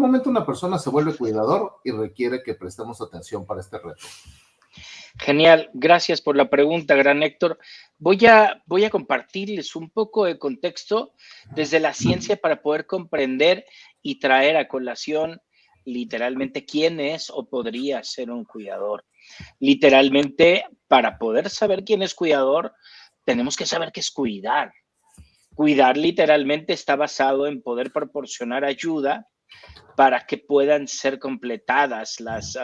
momento una persona se vuelve cuidador y requiere que prestemos atención para este reto? Genial, gracias por la pregunta, gran Héctor. Voy a compartirles un poco de contexto desde la ciencia para poder comprender y traer a colación literalmente quién es o podría ser un cuidador. Literalmente, para poder saber quién es cuidador, tenemos que saber qué es cuidar. Cuidar literalmente está basado en poder proporcionar ayuda para que puedan ser completadas las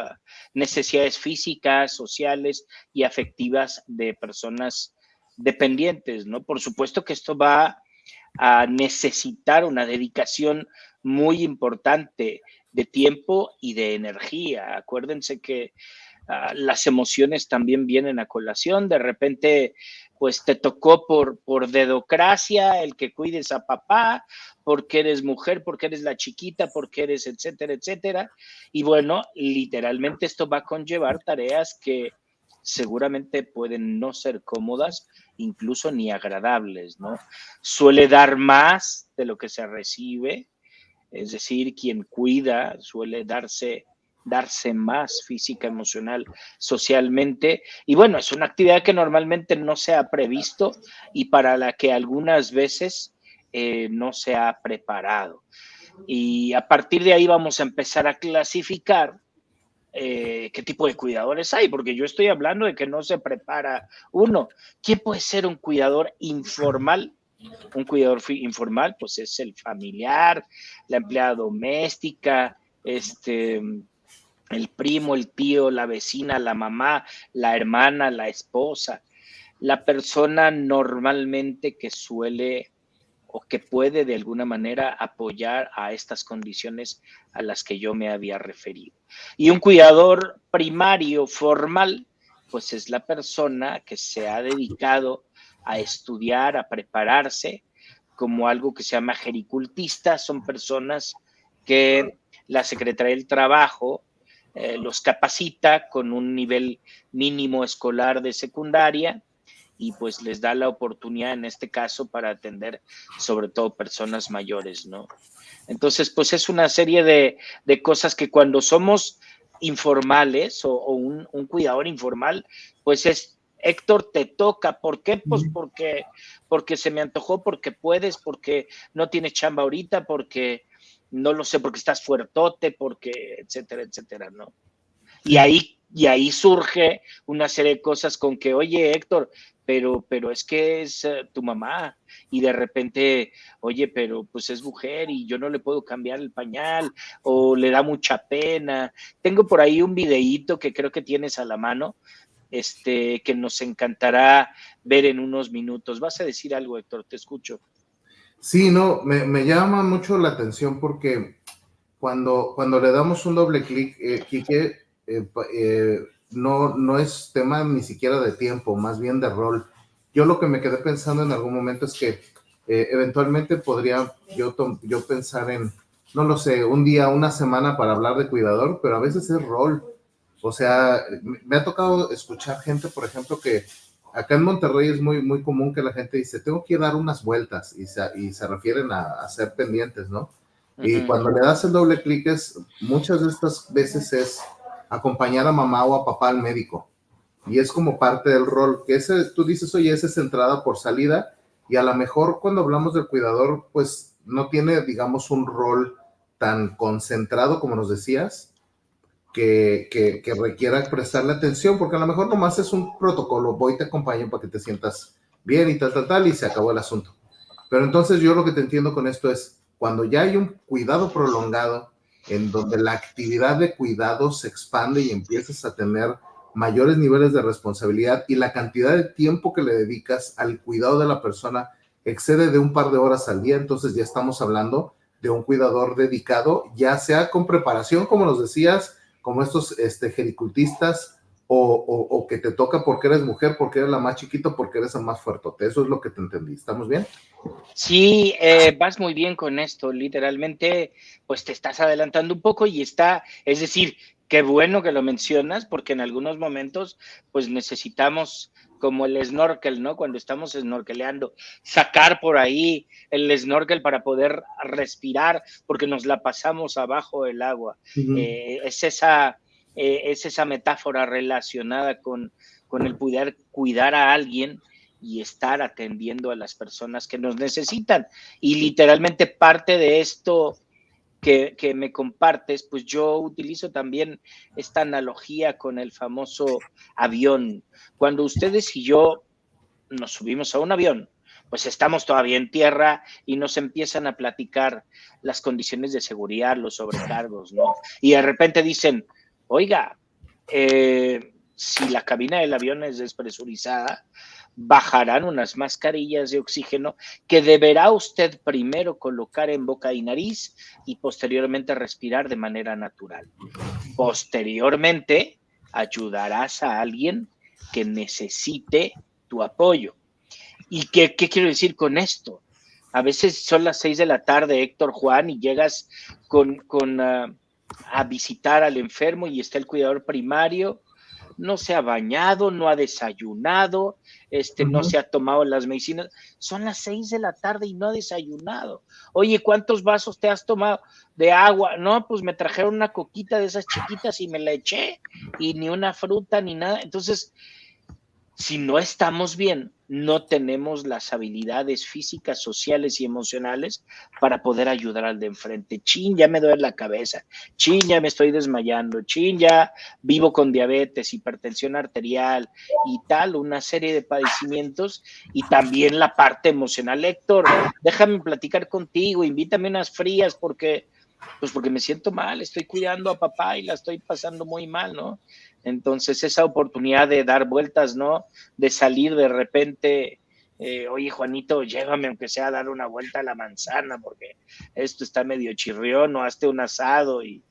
necesidades físicas, sociales y afectivas de personas dependientes, ¿no? Por supuesto que esto va a necesitar una dedicación muy importante de tiempo y de energía. Acuérdense que las emociones también vienen a colación. De repente, pues te tocó por dedocracia el que cuides a papá, porque eres mujer, porque eres la chiquita, porque eres etcétera, etcétera. Y bueno, literalmente esto va a conllevar tareas que seguramente pueden no ser cómodas, incluso ni agradables, ¿no? Suele dar más de lo que se recibe, es decir, quien cuida suele darse más física, emocional, socialmente. Y bueno, es una actividad que normalmente no se ha previsto y para la que algunas veces no se ha preparado. Y a partir de ahí vamos a empezar a clasificar qué tipo de cuidadores hay, porque yo estoy hablando de que no se prepara uno. ¿Quién puede ser un cuidador informal? Un cuidador informal, pues es el familiar, la empleada doméstica, el primo, el tío, la vecina, la mamá, la hermana, la esposa, la persona normalmente que suele o que puede de alguna manera apoyar a estas condiciones a las que yo me había referido. Y un cuidador primario formal, pues es la persona que se ha dedicado a estudiar, a prepararse como algo que se llama gericultista. Son personas que la Secretaría del Trabajo los capacita con un nivel mínimo escolar de secundaria y pues les da la oportunidad en este caso para atender sobre todo personas mayores, ¿no? Entonces, pues es una serie de cosas que cuando somos informales o un cuidador informal, pues es, Héctor, te toca. ¿Por qué? Pues porque se me antojó, porque puedes, porque no tienes chamba ahorita, porque no lo sé, porque estás fuertote, porque etcétera, etcétera, ¿no? Y ahí surge una serie de cosas con que, oye, Héctor, pero es que es tu mamá y de repente, oye, pero pues es mujer y yo no le puedo cambiar el pañal o le da mucha pena. Tengo por ahí un videíto que creo que tienes a la mano, que nos encantará ver en unos minutos. ¿Vas a decir algo, Héctor? Te escucho. Sí, no, me llama mucho la atención porque cuando le damos un doble clic, Quique, no es tema ni siquiera de tiempo, más bien de rol. Yo lo que me quedé pensando en algún momento es que eventualmente podría yo pensar en, no lo sé, un día, una semana para hablar de cuidador, pero a veces es rol. O sea, me ha tocado escuchar gente, por ejemplo, que acá en Monterrey es muy, muy común que la gente dice, tengo que dar unas vueltas y se refieren a ser pendientes, ¿no? Y cuando le das el doble clic, muchas de estas veces es acompañar a mamá o a papá al médico. Y es como parte del rol, que tú dices, oye, esa es entrada por salida, y a lo mejor cuando hablamos del cuidador, pues no tiene, digamos, un rol tan concentrado como nos decías, que requiera prestarle atención, porque a lo mejor nomás es un protocolo, voy y te acompaño para que te sientas bien y tal, y se acabó el asunto. Pero entonces yo lo que te entiendo con esto es, cuando ya hay un cuidado prolongado, en donde la actividad de cuidado se expande y empiezas a tener mayores niveles de responsabilidad y la cantidad de tiempo que le dedicas al cuidado de la persona excede de un par de horas al día, entonces ya estamos hablando de un cuidador dedicado, ya sea con preparación, como nos decías, como estos gericultistas, o que te toca porque eres mujer, porque eres la más chiquita, porque eres el más fuertote. Eso es lo que te entendí. ¿Estamos bien? Sí, vas muy bien con esto. Literalmente, pues te estás adelantando un poco y es decir, qué bueno que lo mencionas, porque en algunos momentos, pues necesitamos como el snorkel, ¿no? Cuando estamos snorkeleando, sacar por ahí el snorkel para poder respirar, porque nos la pasamos abajo del agua. Es esa metáfora relacionada con el poder cuidar a alguien y estar atendiendo a las personas que nos necesitan. Y literalmente parte de esto que me compartes, pues yo utilizo también esta analogía con el famoso avión. Cuando ustedes y yo nos subimos a un avión, pues estamos todavía en tierra y nos empiezan a platicar las condiciones de seguridad, los sobrecargos, ¿no? Y de repente dicen, oiga, si la cabina del avión es despresurizada, bajarán unas mascarillas de oxígeno que deberá usted primero colocar en boca y nariz y posteriormente respirar de manera natural. Posteriormente, ayudarás a alguien que necesite tu apoyo. ¿Y qué quiero decir con esto? A veces son las 6 de la tarde, Héctor, Juan, y llegas a visitar al enfermo y está el cuidador primario, no se ha bañado, no ha desayunado, no se ha tomado las medicinas. Son las 6 de la tarde y no ha desayunado. Oye, ¿cuántos vasos te has tomado de agua? No, pues me trajeron una coquita de esas chiquitas y me la eché, y ni una fruta ni nada. Entonces, si no estamos bien, no tenemos las habilidades físicas, sociales y emocionales para poder ayudar al de enfrente. Chin, ya me duele la cabeza. Chin, ya me estoy desmayando. Chin, ya vivo con diabetes, hipertensión arterial y tal, una serie de padecimientos. Y también la parte emocional. Héctor, déjame platicar contigo, invítame unas frías porque me siento mal, estoy cuidando a papá y la estoy pasando muy mal, ¿no? Entonces, esa oportunidad de dar vueltas, ¿no? De salir de repente, oye, Juanito, llévame aunque sea a dar una vuelta a la manzana, porque esto está medio chirrión, o hazte un asado y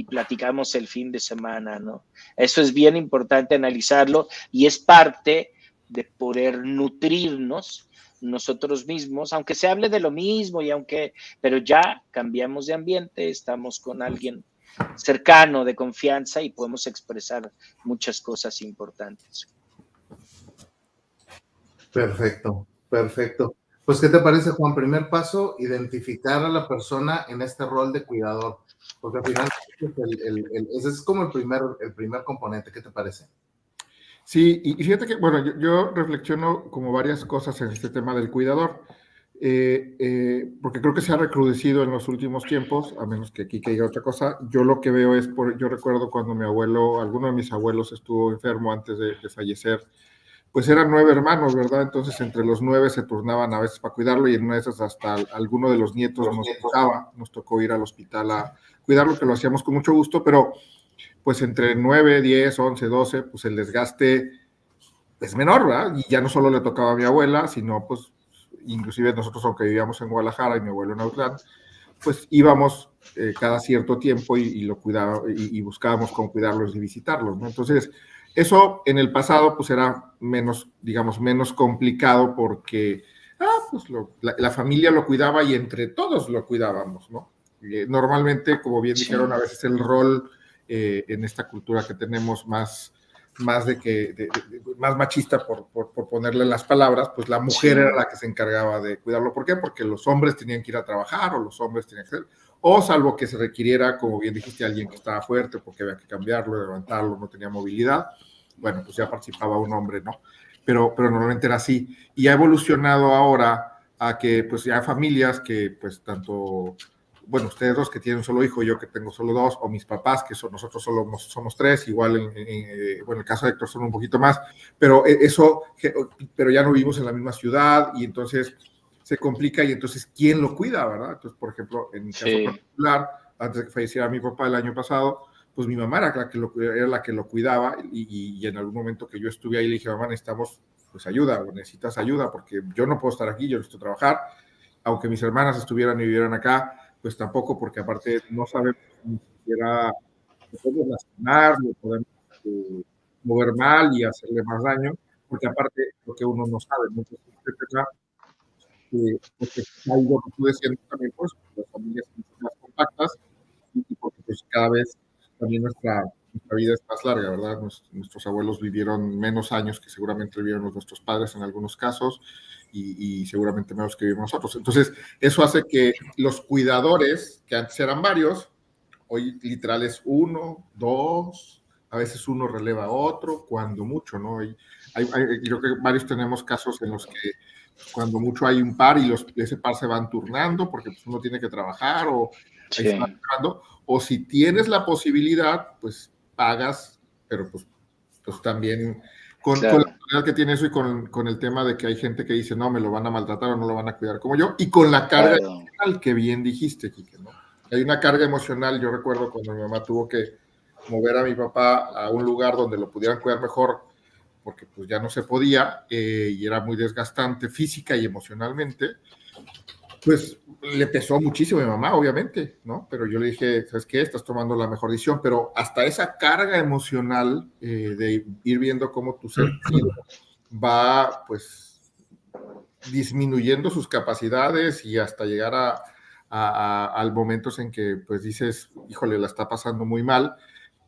platicamos el fin de semana, ¿no? Eso es bien importante analizarlo y es parte de poder nutrirnos nosotros mismos, aunque se hable de lo mismo pero ya cambiamos de ambiente, estamos con alguien cercano, de confianza y podemos expresar muchas cosas importantes. Perfecto, perfecto. Pues, ¿qué te parece, Juan? Primer paso, identificar a la persona en este rol de cuidador, porque al final ese es como el primer componente. ¿Qué te parece? Sí, y fíjate que, bueno, yo reflexiono como varias cosas en este tema del cuidador, porque creo que se ha recrudecido en los últimos tiempos, a menos que aquí caiga otra cosa. Yo lo que veo es, yo recuerdo cuando mi abuelo, alguno de mis abuelos estuvo enfermo antes de fallecer, pues eran 9 hermanos, ¿verdad? Entonces entre los 9 se turnaban a veces para cuidarlo y en una de esas hasta alguno de los nietos nos tocó ir al hospital a cuidarlo, que lo hacíamos con mucho gusto, pero pues entre 9, 10, 11, 12, pues el desgaste es menor, ¿verdad? Y ya no solo le tocaba a mi abuela, sino pues inclusive nosotros, aunque vivíamos en Guadalajara y mi abuelo en Autlán, pues íbamos cada cierto tiempo y lo cuidaba y buscábamos cómo cuidarlos y visitarlos, ¿no? Entonces, eso en el pasado pues era menos, digamos, menos complicado porque pues la familia lo cuidaba y entre todos lo cuidábamos, ¿no? Normalmente, como bien dijeron, a veces el rol en esta cultura que tenemos más más machista por ponerle las palabras, pues la mujer era la que se encargaba de cuidarlo. ¿Por qué? Porque los hombres tenían que ir a trabajar o los hombres tenían que hacer, o salvo que se requiriera, como bien dijiste, alguien que estaba fuerte porque había que cambiarlo, levantarlo, no tenía movilidad, bueno, pues ya participaba un hombre, ¿no? Pero normalmente era así. Y ha evolucionado ahora a que pues ya hay familias que pues tanto, bueno, ustedes dos que tienen un solo hijo, yo que tengo solo dos, o mis papás, que nosotros solo somos 3, igual bueno, en el caso de Héctor son un poquito más, pero pero ya no vivimos en la misma ciudad y entonces se complica y entonces, ¿quién lo cuida, verdad? Entonces, por ejemplo, en mi caso particular, antes de que falleciera mi papá el año pasado, pues mi mamá era la que lo cuidaba y en algún momento que yo estuve ahí le dije, mamá, necesitamos pues ayuda, o necesitas ayuda, porque yo no puedo estar aquí, yo necesito trabajar, aunque mis hermanas estuvieran y vivieran acá, pues tampoco, porque aparte no sabemos ni siquiera, lo podemos lastimar, lo podemos mover mal y hacerle más daño, porque aparte lo que uno no sabe, muchas veces porque hay lo que tú decías también, pues, las familias son más compactas y porque pues cada vez también nuestra vida es más larga, ¿verdad? Nuestros abuelos vivieron menos años que seguramente vivieron nuestros padres en algunos casos y seguramente menos que vivimos nosotros. Entonces, eso hace que los cuidadores, que antes eran varios, hoy literal es uno, dos, a veces uno releva a otro, cuando mucho, ¿no? Yo creo que varios tenemos casos en los que cuando mucho hay un par y ese par se van turnando porque pues, uno tiene que trabajar o ahí se van turnando, o si tienes la posibilidad, pues pagas, pero pues también con la realidad que tiene eso y con el tema de que hay gente que dice, no, me lo van a maltratar o no lo van a cuidar como yo, y con la carga emocional que bien dijiste, Quique, ¿no? Hay una carga emocional, yo recuerdo cuando mi mamá tuvo que mover a mi papá a un lugar donde lo pudieran cuidar mejor, porque pues ya no se podía y era muy desgastante física y emocionalmente, pues le pesó muchísimo a mi mamá, obviamente, ¿no? Pero yo le dije, ¿sabes qué? Estás tomando la mejor decisión, pero hasta esa carga emocional de ir viendo cómo tu ser va, pues, disminuyendo sus capacidades y hasta llegar al momentos en que, pues, dices, híjole, la está pasando muy mal.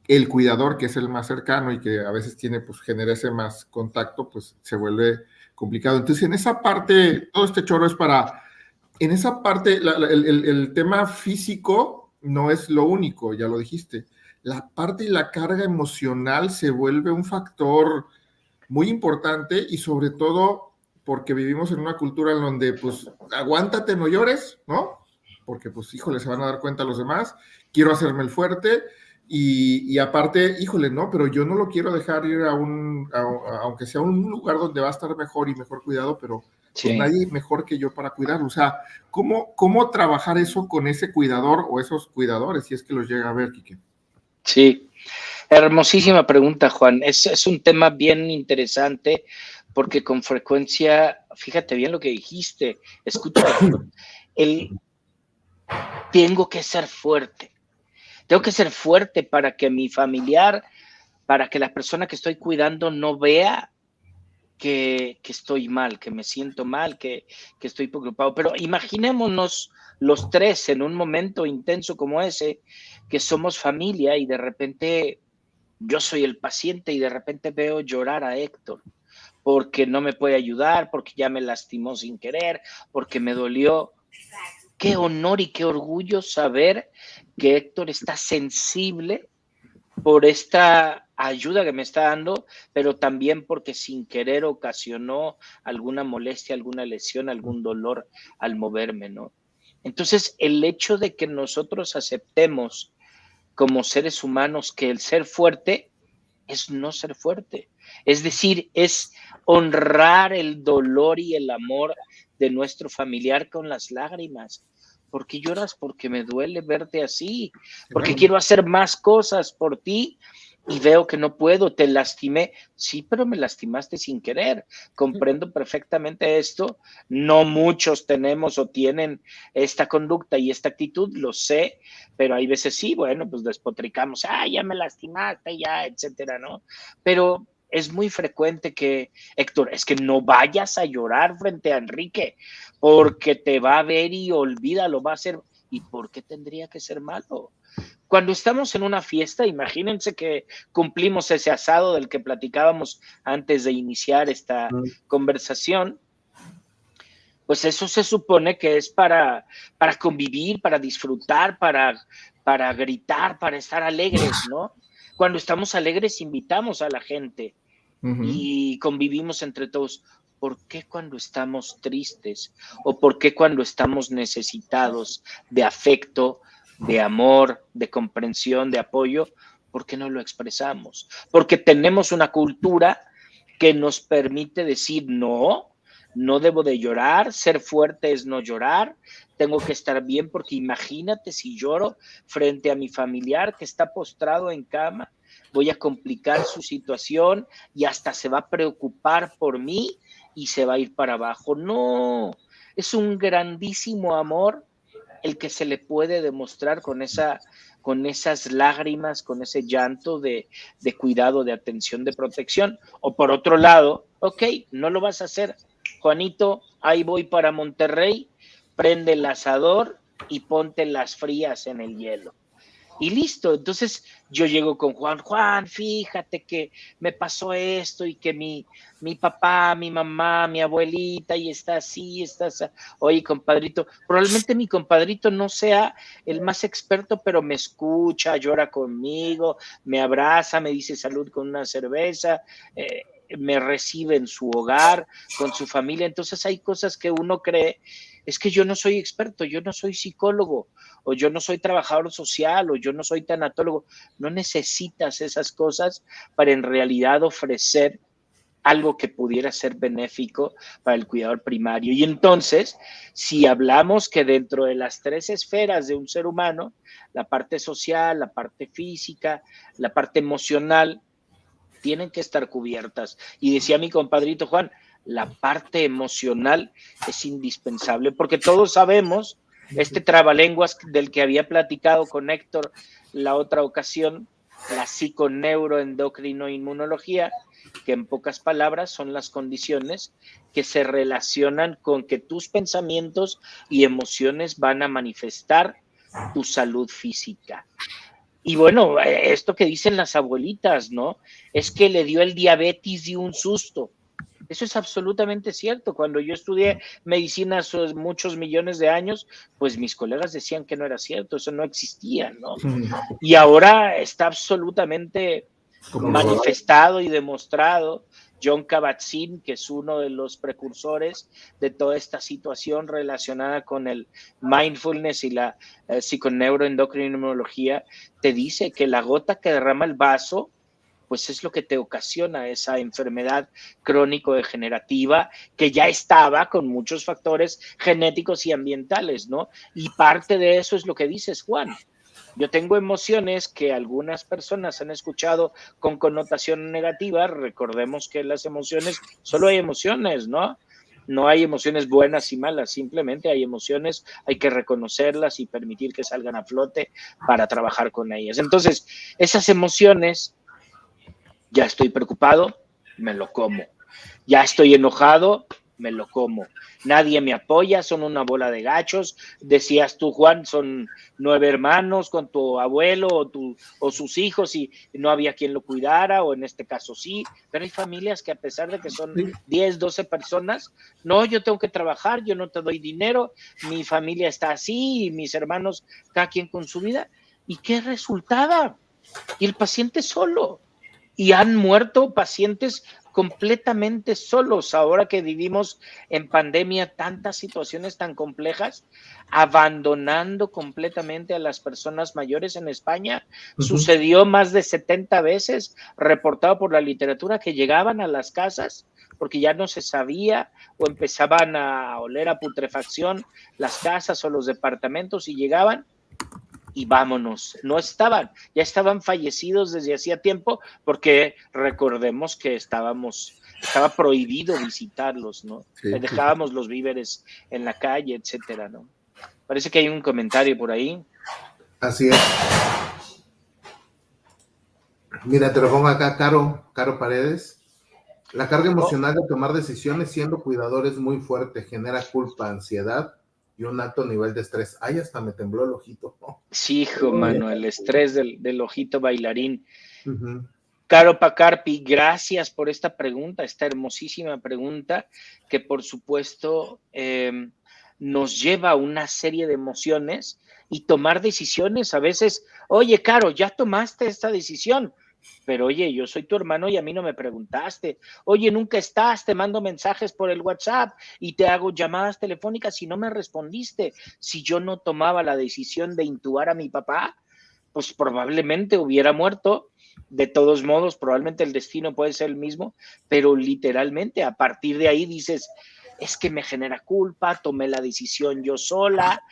El cuidador, que es el más cercano y que a veces genera ese más contacto, pues se vuelve complicado. Entonces, en esa parte, todo este choro es en esa parte, el tema físico no es lo único, ya lo dijiste. La parte y la carga emocional se vuelve un factor muy importante y sobre todo porque vivimos en una cultura en donde, pues, aguántate, no llores, ¿no? Porque, pues, híjole, se van a dar cuenta los demás, quiero hacerme el fuerte. Y aparte, híjole, no, pero yo no lo quiero dejar ir aunque sea un lugar donde va a estar mejor y mejor cuidado, pero pues nadie mejor que yo para cuidarlo. O sea, ¿cómo trabajar eso con ese cuidador o esos cuidadores, si es que los llega a ver, Quique? Sí, hermosísima pregunta, Juan. Es un tema bien interesante porque con frecuencia, fíjate bien lo que dijiste, escucha, tengo que ser fuerte. Tengo que ser fuerte para que mi familiar, para que la persona que estoy cuidando no vea que estoy mal, que me siento mal, que estoy preocupado. Pero imaginémonos los tres en un momento intenso como ese, que somos familia y de repente yo soy el paciente y de repente veo llorar a Héctor porque no me puede ayudar, porque ya me lastimó sin querer, porque me dolió. Qué honor y qué orgullo saber que Héctor está sensible por esta ayuda que me está dando, pero también porque sin querer ocasionó alguna molestia, alguna lesión, algún dolor al moverme, ¿no? Entonces, el hecho de que nosotros aceptemos como seres humanos que el ser fuerte es no ser fuerte. Es decir, es honrar el dolor y el amor de nuestro familiar con las lágrimas. ¿Por qué lloras? Porque me duele verte así, porque quiero hacer más cosas por ti y veo que no puedo, te lastimé. Sí, pero me lastimaste sin querer. Comprendo perfectamente esto. No muchos tenemos o tienen esta conducta y esta actitud, lo sé, pero hay veces sí, bueno, pues despotricamos, ya me lastimaste, ya, etcétera, ¿no? Pero es muy frecuente que, Héctor, es que no vayas a llorar frente a Enrique, porque te va a ver y olvídalo, va a ser, ¿y por qué tendría que ser malo? Cuando estamos en una fiesta, imagínense que cumplimos ese asado del que platicábamos antes de iniciar esta conversación, pues eso se supone que es para convivir, para disfrutar, para gritar, para estar alegres, ¿no? Cuando estamos alegres invitamos a la gente y convivimos entre todos. ¿Por qué cuando estamos tristes o por qué cuando estamos necesitados de afecto, de amor, de comprensión, de apoyo, por qué no lo expresamos? Porque tenemos una cultura que nos permite decir no debo de llorar, ser fuerte es no llorar, tengo que estar bien porque imagínate si lloro frente a mi familiar que está postrado en cama, voy a complicar su situación y hasta se va a preocupar por mí y se va a ir para abajo. No, es un grandísimo amor el que se le puede demostrar con esas lágrimas, con ese llanto de cuidado, de atención, de protección. O por otro lado, ok, no lo vas a hacer, Juanito, ahí voy para Monterrey, prende el asador y ponte las frías en el hielo. y listo. Entonces yo llego con Juan, fíjate que me pasó esto y que mi papá, mi mamá, mi abuelita, y está así, está así. Oye, compadrito, probablemente mi compadrito no sea el más experto, pero me escucha, llora conmigo, me abraza, me dice salud con una cerveza, me recibe en su hogar, con su familia. Entonces hay cosas que uno cree, es que yo no soy experto, yo no soy psicólogo, o yo no soy trabajador social, o yo no soy tanatólogo. No necesitas esas cosas para en realidad ofrecer algo que pudiera ser benéfico para el cuidador primario. Y entonces, si hablamos que dentro de las 3 esferas de un ser humano, la parte social, la parte física, la parte emocional, tienen que estar cubiertas. Y decía mi compadrito Juan, la parte emocional es indispensable, porque todos sabemos, este trabalenguas del que había platicado con Héctor la otra ocasión, la psiconeuroendocrinoinmunología, que en pocas palabras son las condiciones que se relacionan con que tus pensamientos y emociones van a manifestar tu salud física. Y bueno, esto que dicen las abuelitas, ¿no? Es que le dio el diabetes de un susto. Eso es absolutamente cierto. Cuando yo estudié medicina hace muchos millones de años, pues mis colegas decían que no era cierto, eso no existía, ¿no? Y ahora está absolutamente manifestado y demostrado. John Kabat-Zinn, que es uno de los precursores de toda esta situación relacionada con el mindfulness y la psiconeuroendocrinología, te dice que la gota que derrama el vaso, pues es lo que te ocasiona esa enfermedad crónico-degenerativa que ya estaba con muchos factores genéticos y ambientales, ¿no? Y parte de eso es lo que dices, Juan. Yo tengo emociones que algunas personas han escuchado con connotación negativa. Recordemos que las emociones, solo hay emociones, ¿no? No hay emociones buenas y malas, simplemente hay emociones, hay que reconocerlas y permitir que salgan a flote para trabajar con ellas. Entonces, esas emociones, ya estoy preocupado, me lo como. Ya estoy enojado, me lo como. Nadie me apoya, son una bola de gachos. Decías tú, Juan, son 9 hermanos con tu abuelo o sus hijos y no había quien lo cuidara, o en este caso sí, pero hay familias que a pesar de que son 10, 12 personas, no, yo tengo que trabajar, yo no te doy dinero, mi familia está así y mis hermanos, cada quien con su vida. ¿Y qué resultaba? Y el paciente solo. Y han muerto pacientes completamente solos ahora que vivimos en pandemia tantas situaciones tan complejas, abandonando completamente a las personas mayores en España. Sucedió más de 70 veces, reportado por la literatura, que llegaban a las casas porque ya no se sabía o empezaban a oler a putrefacción las casas o los departamentos y llegaban y vámonos. No estaban, ya estaban fallecidos desde hacía tiempo, porque recordemos que estaba prohibido visitarlos, ¿no? Sí. Dejábamos los víveres en la calle, etcétera, ¿no? Parece que hay un comentario por ahí. Así es. Mira, te lo pongo acá, Caro Paredes. La carga emocional de tomar decisiones siendo cuidador es muy fuerte, genera culpa, ansiedad y un alto nivel de estrés. Ay, hasta me tembló el ojito. Sí, hijo, mano, el estrés del ojito bailarín. Uh-huh. Caro Pacarpi, gracias por esta pregunta, esta hermosísima pregunta que por supuesto nos lleva a una serie de emociones y tomar decisiones. A veces, oye, Caro, ya tomaste esta decisión, pero oye, yo soy tu hermano y a mí no me preguntaste. Oye, nunca estás, te mando mensajes por el WhatsApp y te hago llamadas telefónicas y no me respondiste. Si yo no tomaba la decisión de intubar a mi papá, pues probablemente hubiera muerto. De todos modos, probablemente el destino puede ser el mismo, pero literalmente a partir de ahí dices, es que me genera culpa, tomé la decisión yo sola,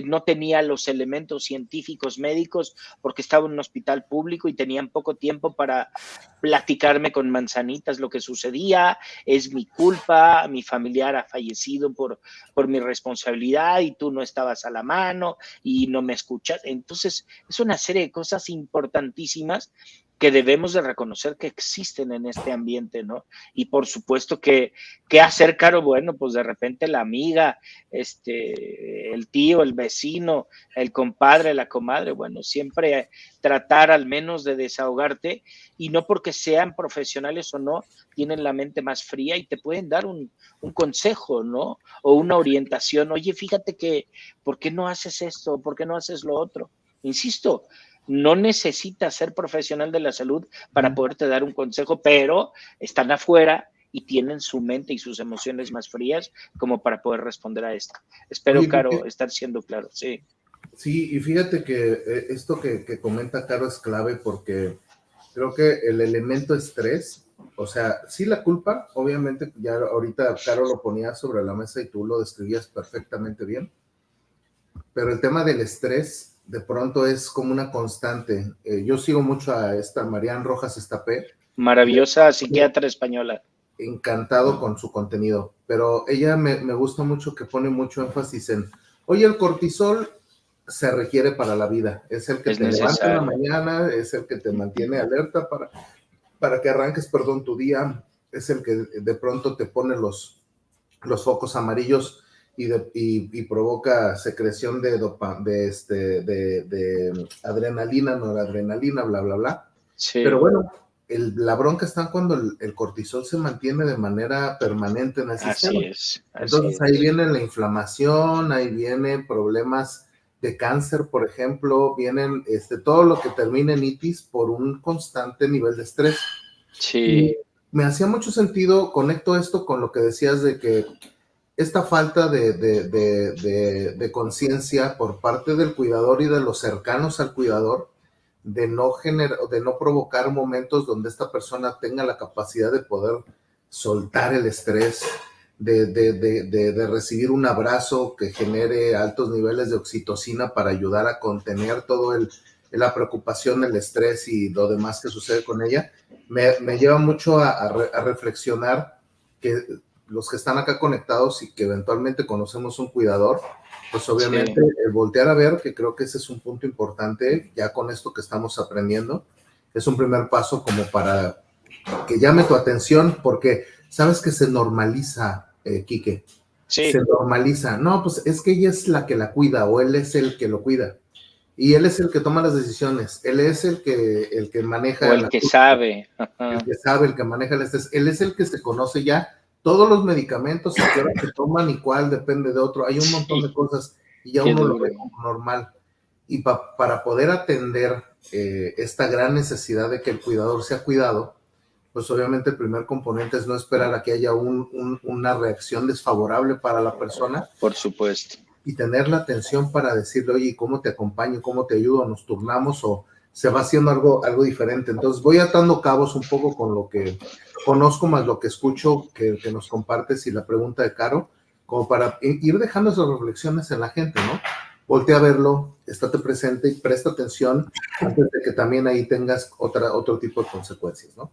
no tenía los elementos científicos médicos porque estaba en un hospital público y tenían poco tiempo para platicarme con manzanitas lo que sucedía, es mi culpa, mi familiar ha fallecido por mi responsabilidad y tú no estabas a la mano y no me escuchas. Entonces, es una serie de cosas importantísimas que debemos de reconocer que existen en este ambiente, ¿no? Y por supuesto que, ¿qué hacer, Caro? Bueno, pues de repente la amiga, el tío, el vecino, el compadre, la comadre, bueno, siempre tratar al menos de desahogarte, y no porque sean profesionales o no, tienen la mente más fría y te pueden dar un consejo, ¿no? O una orientación. Oye, fíjate que, ¿por qué no haces esto? ¿Por qué no haces lo otro? Insisto, no necesitas ser profesional de la salud para poderte dar un consejo, pero están afuera y tienen su mente y sus emociones más frías como para poder responder a esto. Espero, Oye, Caro, estar siendo claro, sí. Sí, y fíjate que esto que comenta Caro es clave porque creo que el elemento estrés, o sea, sí la culpa, obviamente ya ahorita Caro lo ponía sobre la mesa y tú lo describías perfectamente bien, pero el tema del estrés de pronto es como una constante. Yo sigo mucho a esta Marian Rojas Estapé. Maravillosa psiquiatra española. Encantado con su contenido, pero ella me gusta mucho que pone mucho énfasis en, oye, el cortisol se requiere para la vida, es el que te levanta en la mañana, es el que te mantiene alerta para que arranques, perdón, tu día, es el que de pronto te pone los focos amarillos y provoca secreción de adrenalina, noradrenalina, bla, bla, bla. Sí. Pero bueno, la bronca está cuando el cortisol se mantiene de manera permanente en el sistema. Así es. Entonces ahí viene la inflamación, ahí vienen problemas de cáncer, por ejemplo, vienen todo lo que termina en itis por un constante nivel de estrés. Sí. Y me hacía mucho sentido, conecto esto con lo que decías de que esta falta de conciencia por parte del cuidador y de los cercanos al cuidador, de no provocar momentos donde esta persona tenga la capacidad de poder soltar el estrés, de recibir un abrazo que genere altos niveles de oxitocina para ayudar a contener todo la preocupación, el estrés y lo demás que sucede con ella, me lleva mucho a reflexionar que los que están acá conectados y que eventualmente conocemos un cuidador, pues obviamente el voltear a ver, que creo que ese es un punto importante, ya con esto que estamos aprendiendo, es un primer paso como para que llame tu atención, porque sabes que se normaliza, Quique, se normaliza, no, pues es que ella es la que la cuida o él es el que lo cuida. Y él es el que toma las decisiones, él es el que maneja. O el que sabe. Ajá. El que sabe, el que maneja el estrés, él es el que se conoce ya todos los medicamentos, a qué hora se toman y cuál depende de otro. Hay un montón de cosas y ya uno lo ve como normal. Y para poder atender esta gran necesidad de que el cuidador sea cuidado, pues obviamente el primer componente es no esperar a que haya una reacción desfavorable para la persona. Por supuesto. Y tener la atención para decirle, oye, ¿cómo te acompaño? ¿Cómo te ayudo? ¿Nos turnamos? ¿O se va haciendo algo diferente? Entonces voy atando cabos un poco con lo que conozco más lo que escucho que nos compartes y la pregunta de Caro, como para ir dejando esas reflexiones en la gente, ¿no? Voltea a verlo, estate presente y presta atención antes de que también ahí tengas otro tipo de consecuencias, ¿no?